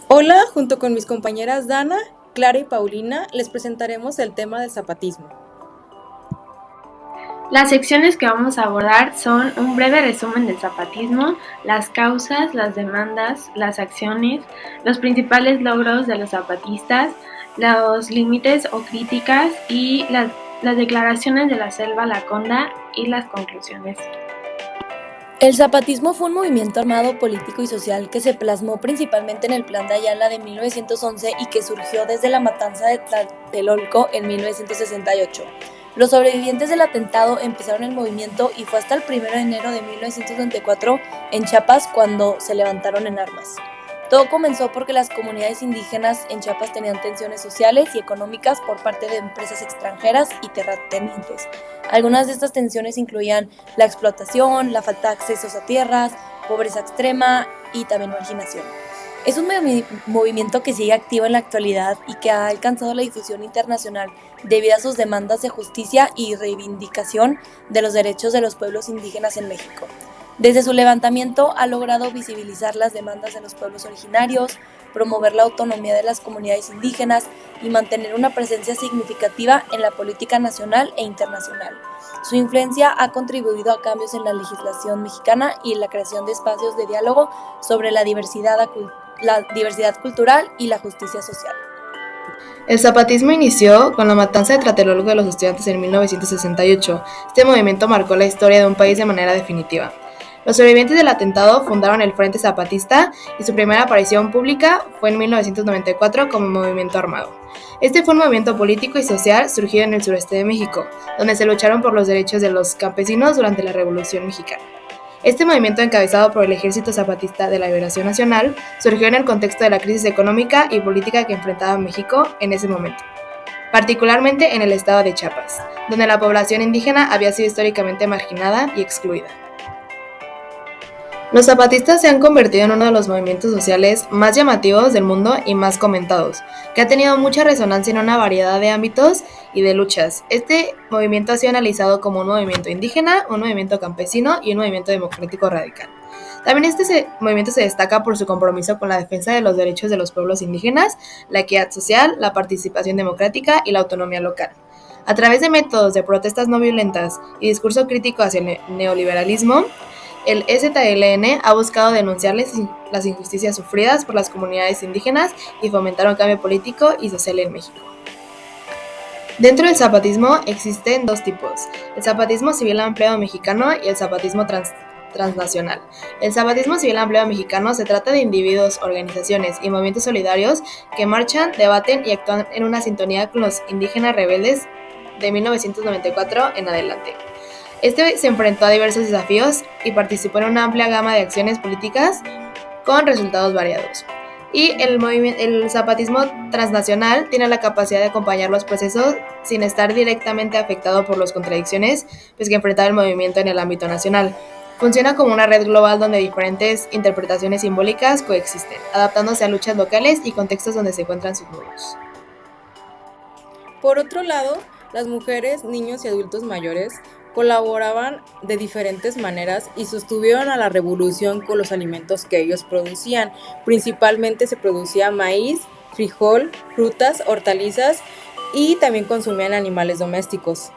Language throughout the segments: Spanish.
Hola, junto con mis compañeras Dana, Clara y Paulina, les presentaremos el tema del zapatismo. Las secciones que vamos a abordar son un breve resumen del zapatismo, las causas, las demandas, las acciones, los principales logros de los zapatistas, los límites o críticas y las declaraciones de la Selva Laconda y las conclusiones. El zapatismo fue un movimiento armado, político y social que se plasmó principalmente en el Plan de Ayala de 1911 y que surgió desde la matanza de Tlatelolco en 1968. Los sobrevivientes del atentado empezaron el movimiento y fue hasta el 1 de enero de 1924 en Chiapas cuando se levantaron en armas. Todo comenzó porque las comunidades indígenas en Chiapas tenían tensiones sociales y económicas por parte de empresas extranjeras y terratenientes. Algunas de estas tensiones incluían la explotación, la falta de accesos a tierras, pobreza extrema y también marginación. Es un movimiento que sigue activo en la actualidad y que ha alcanzado la difusión internacional debido a sus demandas de justicia y reivindicación de los derechos de los pueblos indígenas en México. Desde su levantamiento ha logrado visibilizar las demandas de los pueblos originarios, promover la autonomía de las comunidades indígenas y mantener una presencia significativa en la política nacional e internacional. Su influencia ha contribuido a cambios en la legislación mexicana y en la creación de espacios de diálogo sobre la diversidad cultural y la justicia social. El zapatismo inició con la matanza de Tlatelolco de los estudiantes en 1968. Este movimiento marcó la historia de un país de manera definitiva. Los sobrevivientes del atentado fundaron el Frente Zapatista y su primera aparición pública fue en 1994 como movimiento armado. Este fue un movimiento político y social surgido en el sureste de México, donde se lucharon por los derechos de los campesinos durante la Revolución Mexicana. Este movimiento, encabezado por el Ejército Zapatista de la Liberación Nacional, surgió en el contexto de la crisis económica y política que enfrentaba México en ese momento, particularmente en el estado de Chiapas, donde la población indígena había sido históricamente marginada y excluida. Los zapatistas se han convertido en uno de los movimientos sociales más llamativos del mundo y más comentados, que ha tenido mucha resonancia en una variedad de ámbitos y de luchas. Este movimiento ha sido analizado como un movimiento indígena, un movimiento campesino y un movimiento democrático radical. También este movimiento se destaca por su compromiso con la defensa de los derechos de los pueblos indígenas, la equidad social, la participación democrática y la autonomía local. A través de métodos de protestas no violentas y discurso crítico hacia el neoliberalismo, el EZLN ha buscado denunciar las injusticias sufridas por las comunidades indígenas y fomentar un cambio político y social en México. Dentro del zapatismo existen dos tipos: el zapatismo civil ampliado mexicano y el zapatismo transnacional. El zapatismo civil ampliado mexicano se trata de individuos, organizaciones y movimientos solidarios que marchan, debaten y actúan en una sintonía con los indígenas rebeldes de 1994 en adelante. Este se enfrentó a diversos desafíos y participó en una amplia gama de acciones políticas con resultados variados. Y el zapatismo transnacional tiene la capacidad de acompañar los procesos sin estar directamente afectado por las contradicciones que enfrentaba el movimiento en el ámbito nacional. Funciona como una red global donde diferentes interpretaciones simbólicas coexisten, adaptándose a luchas locales y contextos donde se encuentran sus núcleos. Por otro lado, las mujeres, niños y adultos mayores colaboraban de diferentes maneras y sostuvieron a la revolución con los alimentos que ellos producían. Principalmente se producía maíz, frijol, frutas, hortalizas y también consumían animales domésticos.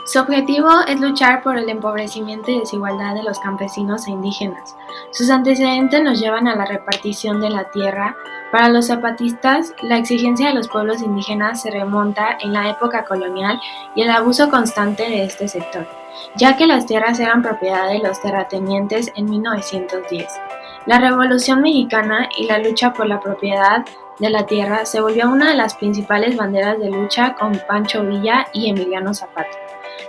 Su objetivo es luchar por el empobrecimiento y desigualdad de los campesinos e indígenas. Sus antecedentes nos llevan a la repartición de la tierra. Para los zapatistas, la exigencia de los pueblos indígenas se remonta en la época colonial y el abuso constante de este sector, ya que las tierras eran propiedad de los terratenientes en 1910. La Revolución Mexicana y la lucha por la propiedad de la tierra se volvió una de las principales banderas de lucha con Pancho Villa y Emiliano Zapata.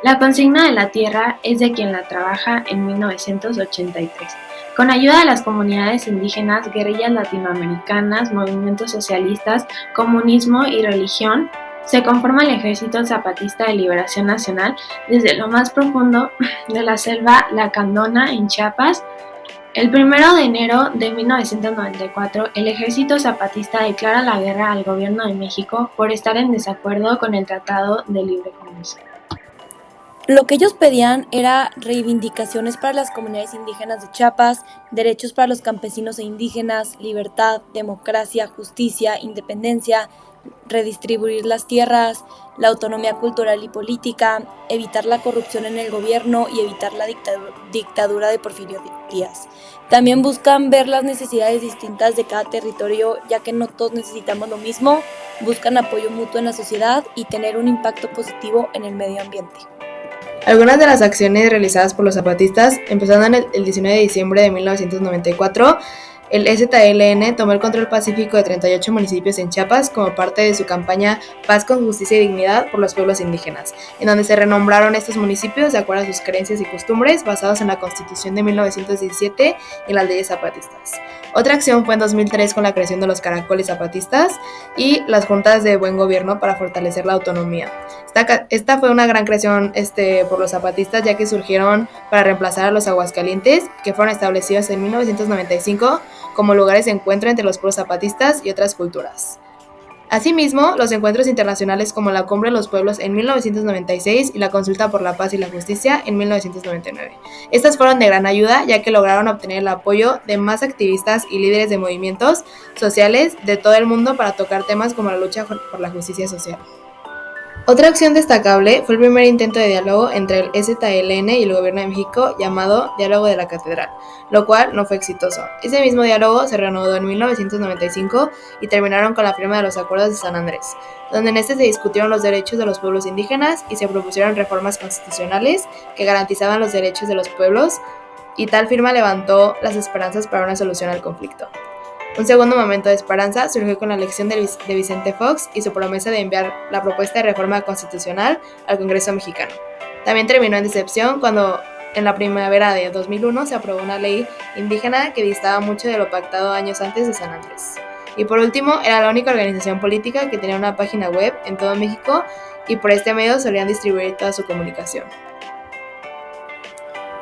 La consigna de la tierra es de quien la trabaja en 1983. Con ayuda de las comunidades indígenas, guerrillas latinoamericanas, movimientos socialistas, comunismo y religión, se conforma el Ejército Zapatista de Liberación Nacional desde lo más profundo de la selva Lacandona en Chiapas. El 1 de enero de 1994, el Ejército Zapatista declara la guerra al Gobierno de México por estar en desacuerdo con el Tratado de Libre Comercio. Lo que ellos pedían era reivindicaciones para las comunidades indígenas de Chiapas, derechos para los campesinos e indígenas, libertad, democracia, justicia, independencia, redistribuir las tierras, la autonomía cultural y política, evitar la corrupción en el gobierno y evitar la dictadura de Porfirio Díaz. También buscan ver las necesidades distintas de cada territorio, ya que no todos necesitamos lo mismo, buscan apoyo mutuo en la sociedad y tener un impacto positivo en el medio ambiente. Algunas de las acciones realizadas por los zapatistas empezaron el 19 de diciembre de 1994. El EZLN tomó el control pacífico de 38 municipios en Chiapas como parte de su campaña Paz con Justicia y Dignidad por los pueblos indígenas, en donde se renombraron estos municipios de acuerdo a sus creencias y costumbres basados en la Constitución de 1917 y las leyes zapatistas. Otra acción fue en 2003 con la creación de los caracoles zapatistas y las juntas de buen gobierno para fortalecer la autonomía. Esta fue una gran creación por los zapatistas, ya que surgieron para reemplazar a los Aguascalientes, que fueron establecidos en 1995 como lugares de encuentro entre los pueblos zapatistas y otras culturas. Asimismo, los encuentros internacionales como la Cumbre de los Pueblos en 1996 y la Consulta por la Paz y la Justicia en 1999. Estas fueron de gran ayuda, ya que lograron obtener el apoyo de más activistas y líderes de movimientos sociales de todo el mundo para tocar temas como la lucha por la justicia social. Otra acción destacable fue el primer intento de diálogo entre el EZLN y el gobierno de México llamado Diálogo de la Catedral, lo cual no fue exitoso. Ese mismo diálogo se reanudó en 1995 y terminaron con la firma de los Acuerdos de San Andrés, donde en este se discutieron los derechos de los pueblos indígenas y se propusieron reformas constitucionales que garantizaban los derechos de los pueblos, y tal firma levantó las esperanzas para una solución al conflicto. Un segundo momento de esperanza surgió con la elección de Vicente Fox y su promesa de enviar la propuesta de reforma constitucional al Congreso mexicano. También terminó en decepción cuando en la primavera de 2001 se aprobó una ley indígena que distaba mucho de lo pactado años antes de San Andrés. Y por último, era la única organización política que tenía una página web en todo México y por este medio solían distribuir toda su comunicación.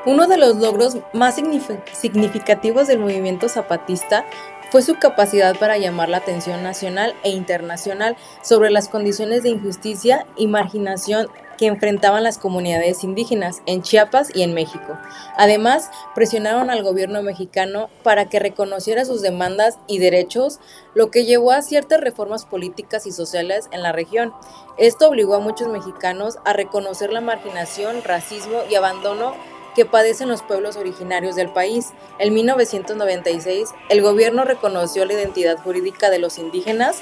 Uno de los logros más significativos del movimiento zapatista fue su capacidad para llamar la atención nacional e internacional sobre las condiciones de injusticia y marginación que enfrentaban las comunidades indígenas en Chiapas y en México. Además, presionaron al gobierno mexicano para que reconociera sus demandas y derechos, lo que llevó a ciertas reformas políticas y sociales en la región. Esto obligó a muchos mexicanos a reconocer la marginación, racismo y abandono que padecen los pueblos originarios del país. En 1996, el gobierno reconoció la identidad jurídica de los indígenas,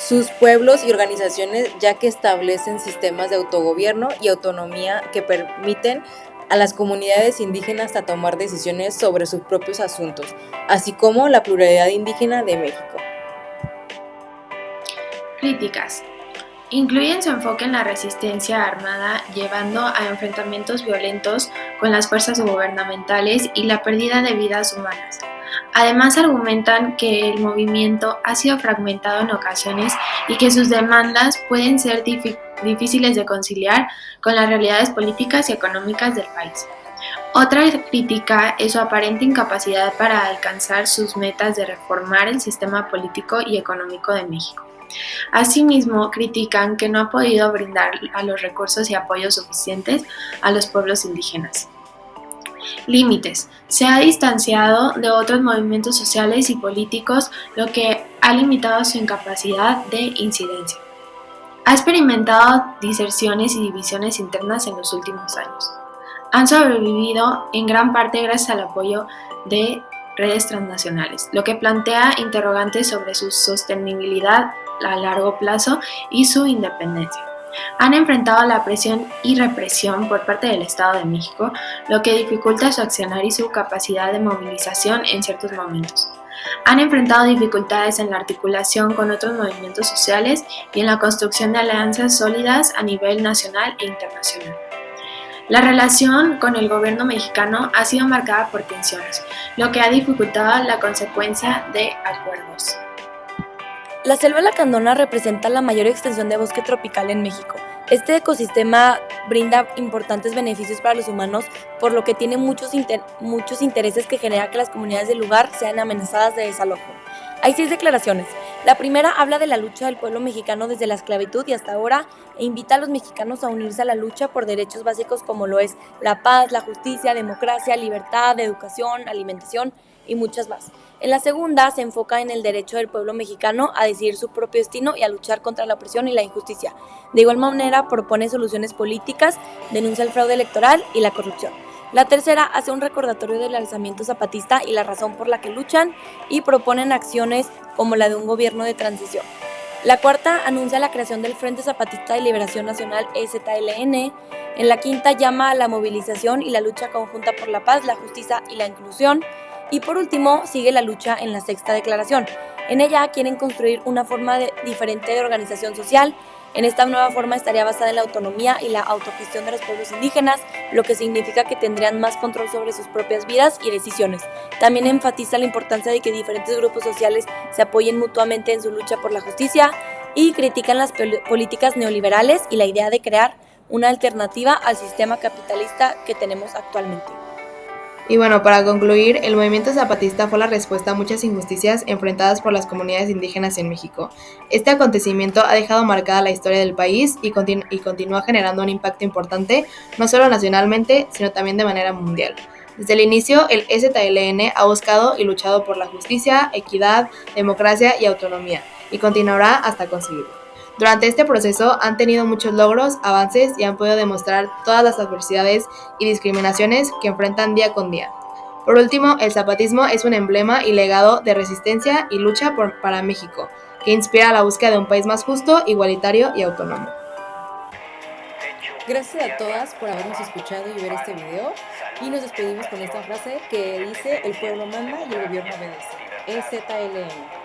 sus pueblos y organizaciones, ya que establecen sistemas de autogobierno y autonomía que permiten a las comunidades indígenas a tomar decisiones sobre sus propios asuntos, así como la pluralidad indígena de México. Críticas. Incluyen su enfoque en la resistencia armada, llevando a enfrentamientos violentos con las fuerzas gubernamentales y la pérdida de vidas humanas. Además, argumentan que el movimiento ha sido fragmentado en ocasiones y que sus demandas pueden ser difíciles de conciliar con las realidades políticas y económicas del país. Otra crítica es su aparente incapacidad para alcanzar sus metas de reformar el sistema político y económico de México. Asimismo, critican que no ha podido brindar a los recursos y apoyos suficientes a los pueblos indígenas. Límites. Se ha distanciado de otros movimientos sociales y políticos, lo que ha limitado su incapacidad de incidencia. Ha experimentado diserciones y divisiones internas en los últimos años. Han sobrevivido en gran parte gracias al apoyo de redes transnacionales, lo que plantea interrogantes sobre su sostenibilidad a largo plazo y su independencia. Han enfrentado la presión y represión por parte del Estado de México, lo que dificulta su accionar y su capacidad de movilización en ciertos momentos. Han enfrentado dificultades en la articulación con otros movimientos sociales y en la construcción de alianzas sólidas a nivel nacional e internacional. La relación con el gobierno mexicano ha sido marcada por tensiones, lo que ha dificultado la consecuencia de acuerdos. La selva lacandona representa la mayor extensión de bosque tropical en México. Este ecosistema brinda importantes beneficios para los humanos, por lo que tiene muchos intereses que genera que las comunidades del lugar sean amenazadas de desalojo. Hay 6 declaraciones La primera habla de la lucha del pueblo mexicano desde la esclavitud y hasta ahora e invita a los mexicanos a unirse a la lucha por derechos básicos como lo es la paz, la justicia, democracia, libertad, educación, alimentación y muchas más. En la segunda se enfoca en el derecho del pueblo mexicano a decidir su propio destino y a luchar contra la opresión y la injusticia. De igual manera propone soluciones políticas, denuncia el fraude electoral y la corrupción. La tercera hace un recordatorio del alzamiento zapatista y la razón por la que luchan y proponen acciones como la de un gobierno de transición. La cuarta anuncia la creación del Frente Zapatista de Liberación Nacional EZLN. En la quinta llama a la movilización y la lucha conjunta por la paz, la justicia y la inclusión. Y por último sigue la lucha en la sexta declaración. En ella quieren construir una forma diferente de organización social. En esta nueva forma estaría basada en la autonomía y la autogestión de los pueblos indígenas, lo que significa que tendrían más control sobre sus propias vidas y decisiones. También enfatiza la importancia de que diferentes grupos sociales se apoyen mutuamente en su lucha por la justicia y critican las políticas neoliberales y la idea de crear una alternativa al sistema capitalista que tenemos actualmente. Y bueno, para concluir, el movimiento zapatista fue la respuesta a muchas injusticias enfrentadas por las comunidades indígenas en México. Este acontecimiento ha dejado marcada la historia del país y continúa generando un impacto importante, no solo nacionalmente, sino también de manera mundial. Desde el inicio, el EZLN ha buscado y luchado por la justicia, equidad, democracia y autonomía, y continuará hasta conseguirlo. Durante este proceso han tenido muchos logros, avances y han podido demostrar todas las adversidades y discriminaciones que enfrentan día con día. Por último, el zapatismo es un emblema y legado de resistencia y lucha para México, que inspira a la búsqueda de un país más justo, igualitario y autónomo. Gracias a todas por habernos escuchado y ver este video. Y nos despedimos con esta frase que dice: el pueblo manda y el gobierno obedece. EZLN.